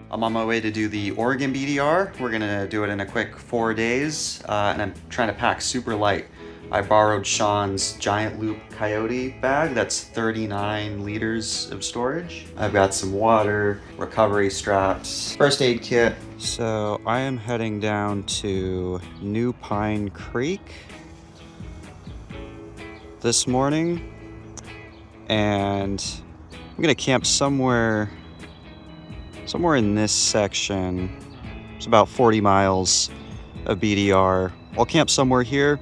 I'm on my way to do the ORBDR. We're gonna do it in a quick 4 days, and I'm trying to pack super light. I borrowed Sean's Giant Loop Coyote bag. That's 39 liters of storage. I've got some water, recovery straps, first aid kit. So I am heading down to New Pine Creek this morning, and I'm gonna camp somewhere in this section. It's about 40 miles of BDR. I'll camp somewhere here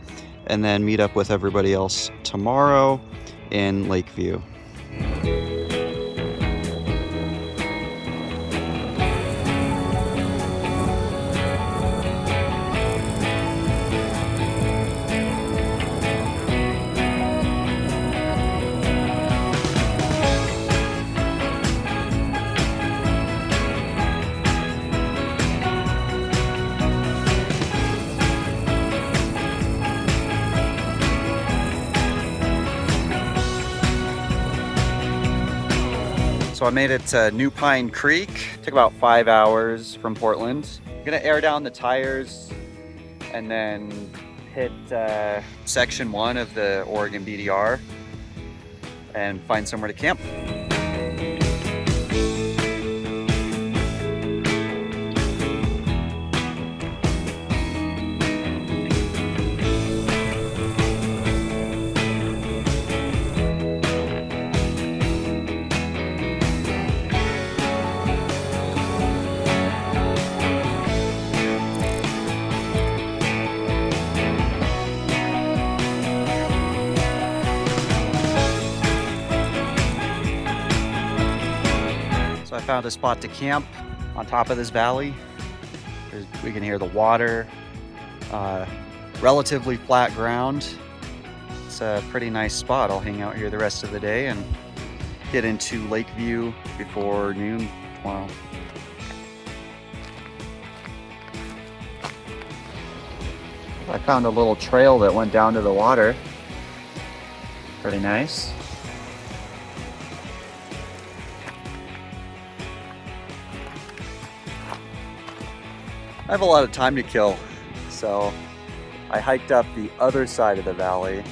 and then meet up with everybody else tomorrow in Lakeview. So I made it to New Pine Creek. Took about 5 hours from Portland. I'm gonna air down the tires and then hit section 1 of the Oregon BDR and find somewhere to camp. I found a spot to camp on top of this valley. We can hear the water, relatively flat ground. It's a pretty nice spot. I'll hang out here the rest of the day and get into Lakeview before noon tomorrow. I found a little trail that went down to the water. Pretty nice. I have a lot of time to kill, so I hiked up the other side of the valley.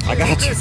I got you.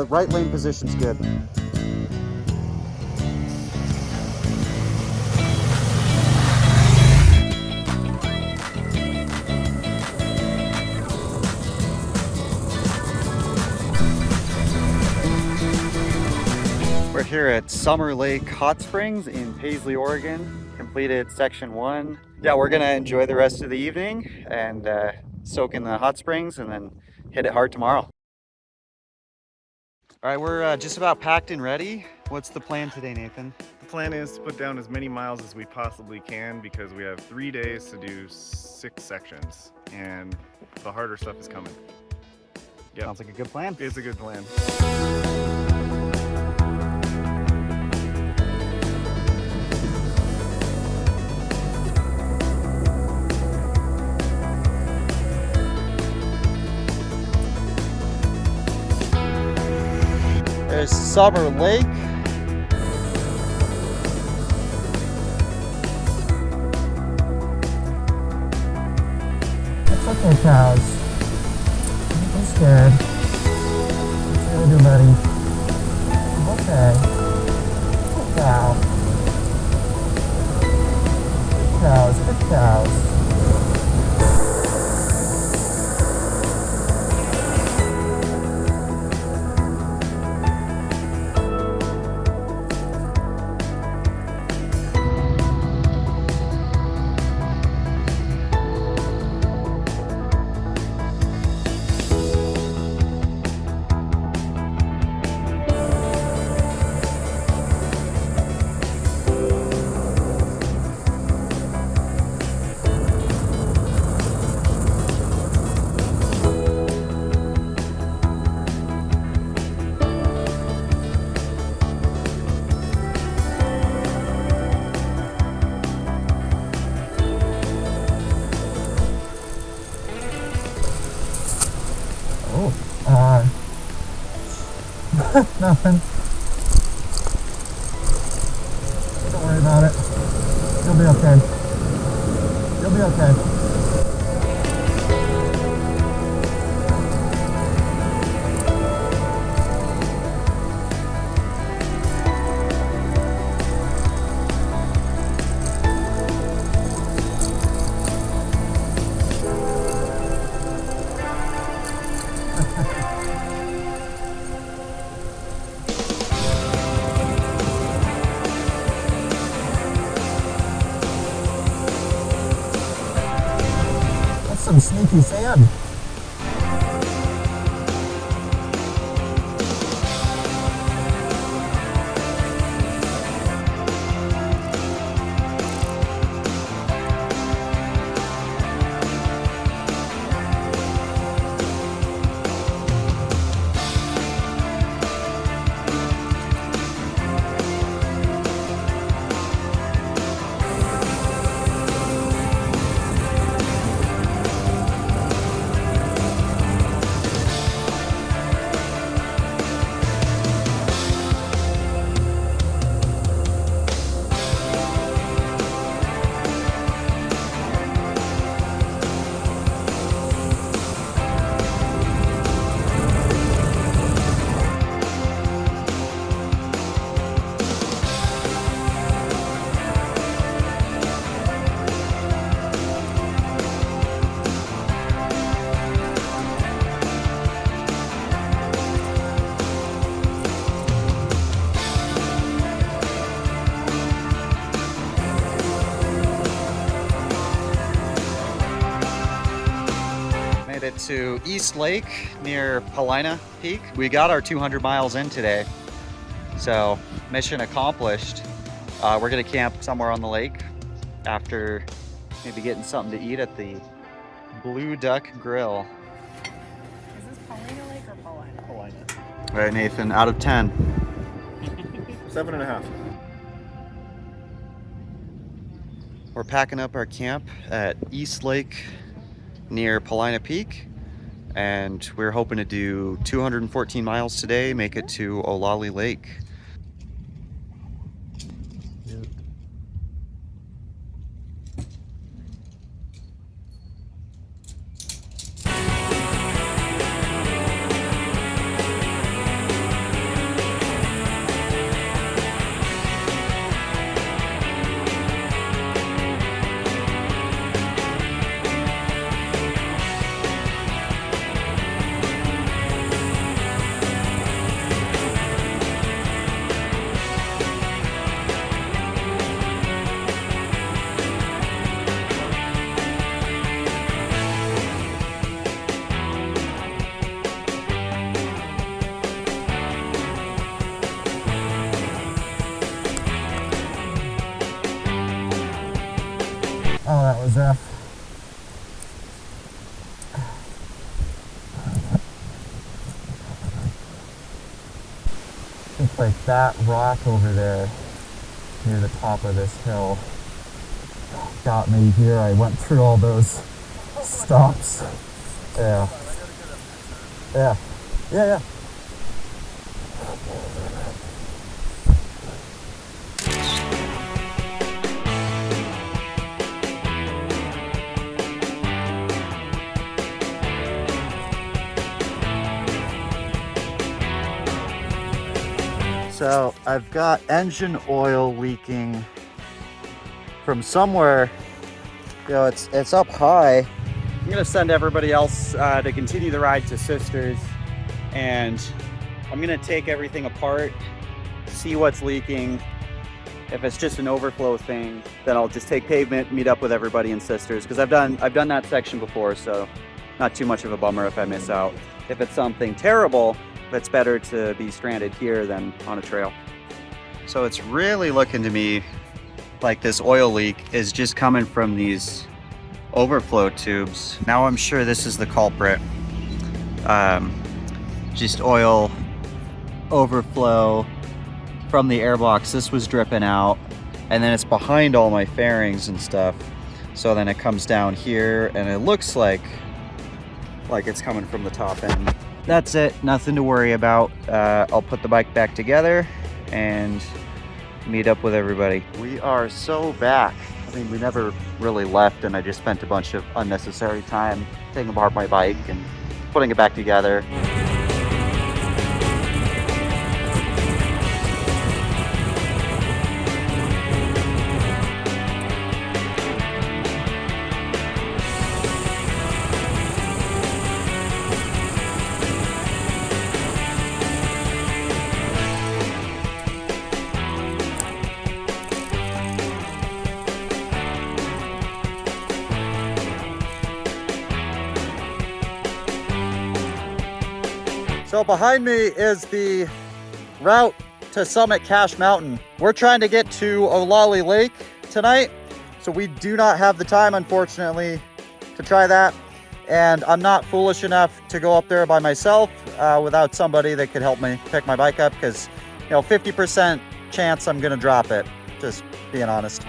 Right lane position's good. We're here at Summer Lake Hot Springs in Paisley, Oregon. Completed section 1. Yeah, we're gonna enjoy the rest of the evening and soak in the hot springs and then hit it hard tomorrow. All right, we're just about packed and ready. What's the plan today, Nathan? The plan is to put down as many miles as we possibly can because we have 3 days to do 6 sections and the harder stuff is coming. Yep. Sounds like a good plan. It's a good plan. There's Summer Lake. It's okay, cows. Don't be scared. What's you gonna do, buddy? Okay. Good cow. Good cows, good cows. Nothing. Don't worry about it. You'll be okay. You'll be okay. Some sneaky sand. To East Lake near Paulina Peak. We got our 200 miles in today, so mission accomplished. We're gonna camp somewhere on the lake after maybe getting something to eat at the Blue Duck Grill. Is this Paulina Lake or Paulina? Paulina. All right, Nathan, out of 10. 7.5. We're packing up our camp at East Lake near Paulina Peak, and we're hoping to do 214 miles today, make it to Olali Lake. Oh, that was it's like that rock over there near the top of this hill got me here. I went through all those stops. Yeah. Yeah. Yeah, yeah. So I've got engine oil leaking from somewhere. You know, it's up high. I'm gonna send everybody else to continue the ride to Sisters, and I'm gonna take everything apart, see what's leaking. If it's just an overflow thing, then I'll just take pavement, meet up with everybody in Sisters, because I've done that section before, so not too much of a bummer if I miss out. If it's something terrible, it's better to be stranded here than on a trail. So it's really looking to me like this oil leak is just coming from these overflow tubes. Now I'm sure this is the culprit. Just oil overflow from the airbox. This was dripping out, and then it's behind all my fairings and stuff. So then it comes down here, and it looks like it's coming from the top end. That's it, nothing to worry about. I'll put the bike back together and meet up with everybody. We are so back. I mean, we never really left, and I just spent a bunch of unnecessary time taking apart my bike and putting it back together. So behind me is the route to summit Cache Mountain. We're trying to get to Olali Lake tonight, so we do not have the time, unfortunately, to try that. And I'm not foolish enough to go up there by myself without somebody that could help me pick my bike up, because, you know, 50% chance I'm gonna drop it, just being honest.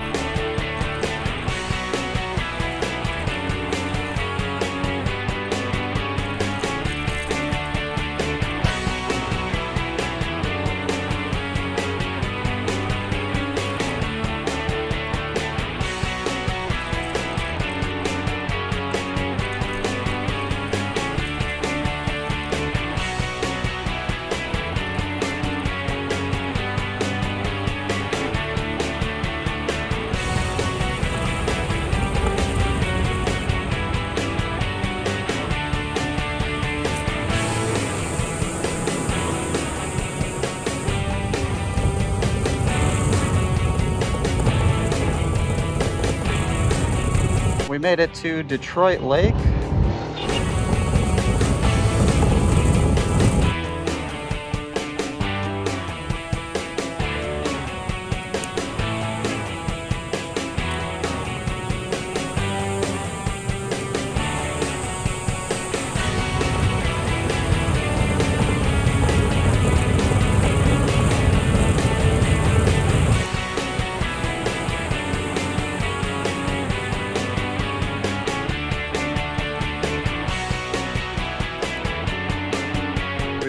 We made it to Detroit Lake.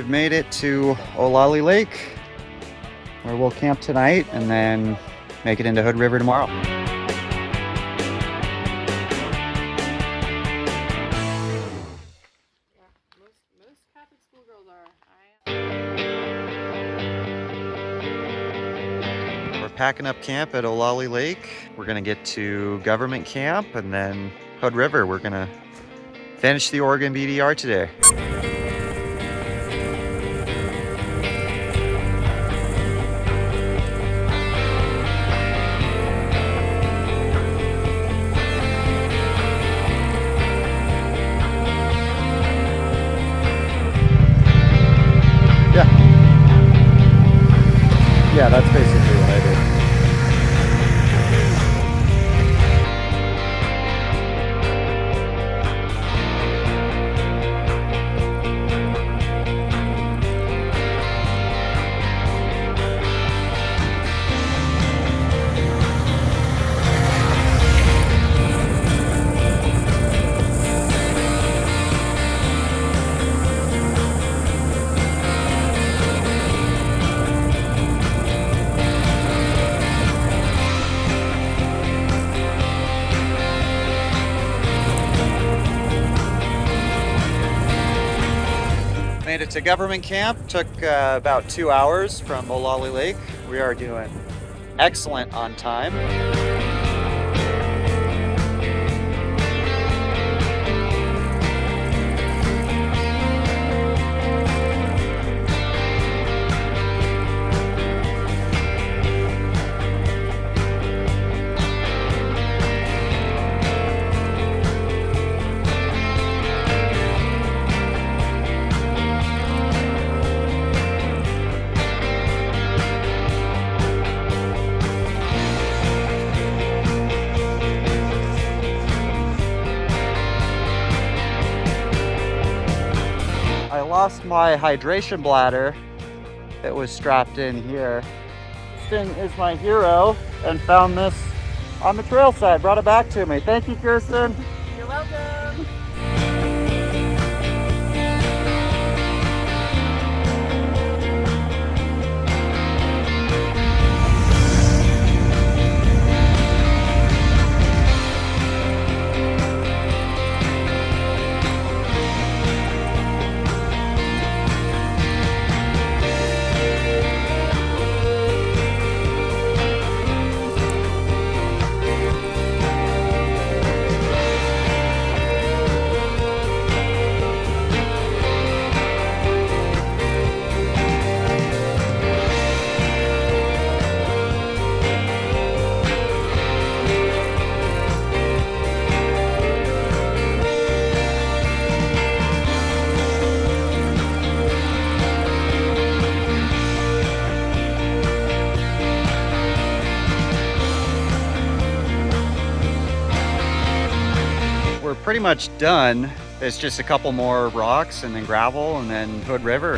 Made it to Olali Lake, where we'll camp tonight and then make it into Hood River tomorrow. Most Catholic schoolgirls are. We're packing up camp at Olali Lake. We're gonna get to government camp and then Hood River. We're gonna finish the Oregon BDR today. Yeah, that's basically what I did. Made it to government camp. Took about 2 hours from Olali Lake. We are doing excellent on time. I lost my hydration bladder. It was strapped in here. This thing is my hero, and found this on the trail side. Brought it back to me. Thank you, Kirsten. You're welcome. We're pretty much done. There's just a couple more rocks and then gravel and then Hood River.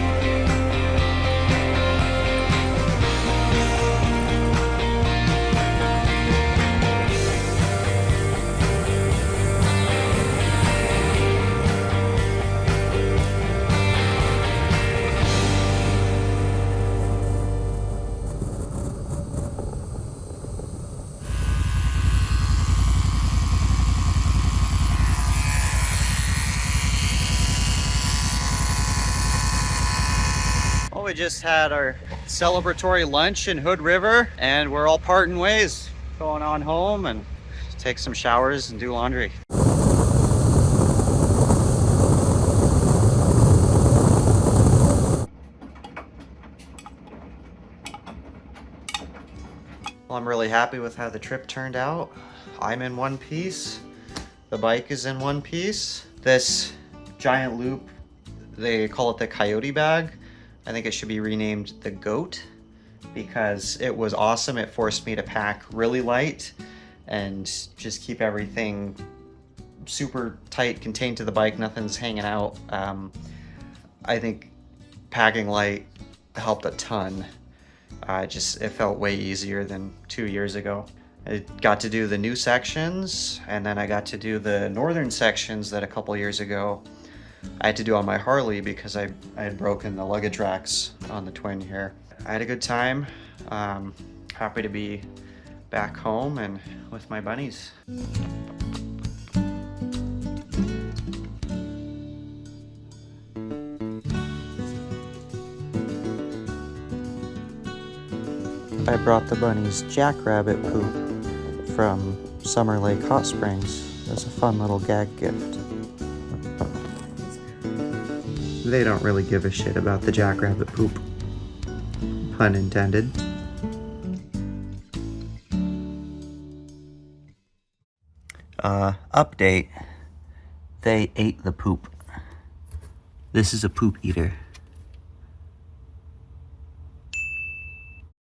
Well, we just had our celebratory lunch in Hood River and we're all parting ways, going on home and take some showers and do laundry. Well, I'm really happy with how the trip turned out. I'm in one piece. The bike is in one piece. This giant loop, they call it the coyote bag. I think it should be renamed the goat because it was awesome. It forced me to pack really light and just keep everything super tight, contained to the bike. Nothing's hanging out. I think packing light helped a ton. It felt way easier than 2 years ago. I got to do the new sections, and then I got to do the northern sections that a couple years ago I had to do on my Harley because I had broken the luggage racks on the twin here. I had a good time. Happy to be back home and with my bunnies. I brought the bunnies jackrabbit poop from Summer Lake Hot Springs as a fun little gag gift. They don't really give a shit about the jackrabbit poop. Pun intended. Update. They ate the poop. This is a poop eater.